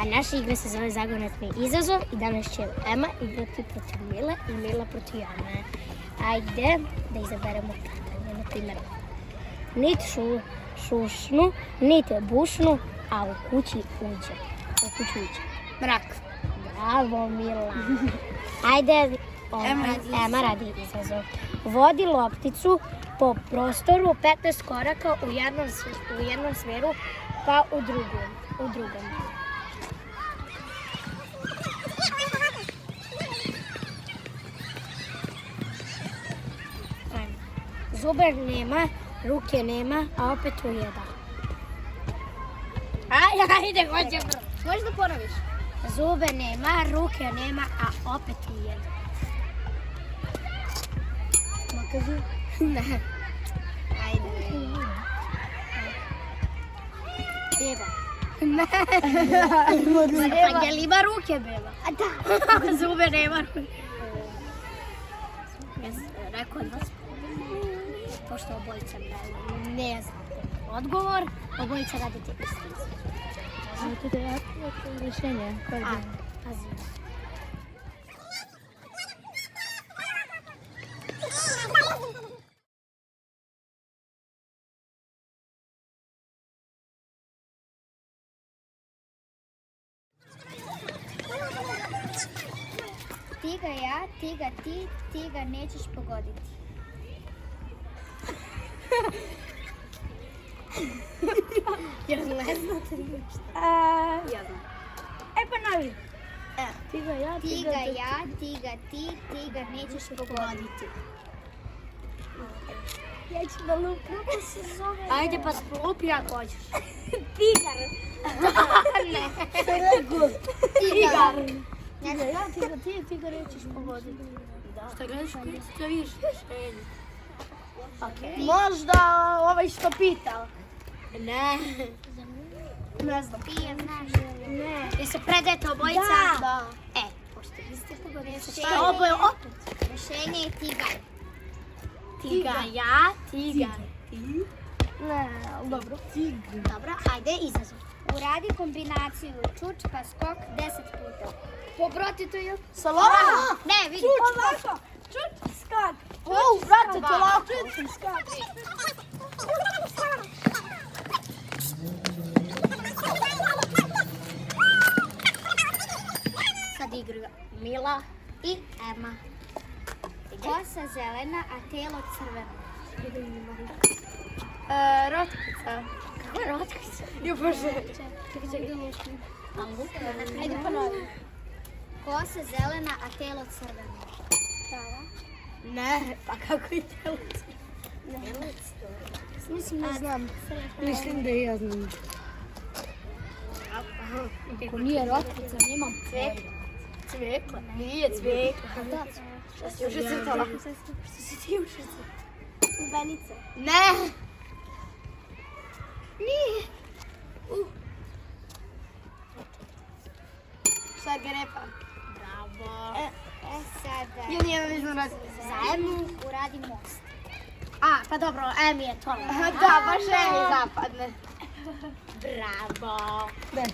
Naša igra se zove Zagonetni izazov i danas će Ema igrati protiv Mile i Mila protiv Ane. Ajde da izaberemo pitanje, na primjer. Nit šušnu, nit bušnu, a u kući uđe. Mrak. Bravo, Mila. Ajde, Ema radi izazov. Vodi lopticu po prostoru 15 koraka u jednom smeru pa u drugom. Zube nema, ruke nema, a opet ujeda. Ajde, hoće prvo. Možeš da ponoviš? Zube nema, ruke nema, a opet ujeda. Makazu? Ne. Ajde. Beba. Ne. Pa jel ima ruke, beba? Da. Zube nema ruke. Rekao od vas. Pošto obojica ne znate odgovor, obojica radite isti. Znate da je rješenje? Pazi. Ti ga ja, ti ga ti, ti ga nećeš pogoditi. Jer ne znate ništa. Ja znam. Ponovi. Ti ga ja, ti ga ti, ti ga nećeš pogoditi. Ja ću da lupim. Kako se zove? Ajde pa splupi ako hoćeš. Tigar. Ne. Tigar. Ti ga nećeš pogoditi. Šta gledaš? Šta vidiš? Možda ovaj što pitao. Ne. Ne znam. Ti je znaš. Ne. Jel se predajete obojica? Da. Pošto niste pogodili. Šta oboje opet? Rješenje je tigar. Tigar. Ja, tigar. Ne, dobro. Dobro, ajde izazov. Uradi kombinaciju čuč pa skok 10 puta. Pobrati to je. Sa loptom? Ne, vidi. Čuč, skak. Brate, to lako. Čuč, skak. Sad igraju Mila i Ema. Kosa zelena, a telo crveno. Rotkica. Kako je rotkica? Jo bože. Čekaj. Ajde ponovi. Kosa zelena, a telo crveno. Ne, pa kako je telo crveno? Mislim, ne znam. Mislim da ja znam. Ako nije rotkica, nemam cvekla. Cvekla? Nije cvekla. Da. Šta si još crtala? Šta si ti još crtala? Lubenice. Ne! Nije! Šta je grepa? Bravo! Sada. Ili je vižno radi? Za Emu uradi most. Pa dobro, Emi je to. Da, baš Emi zapadne. Bravo! Ne.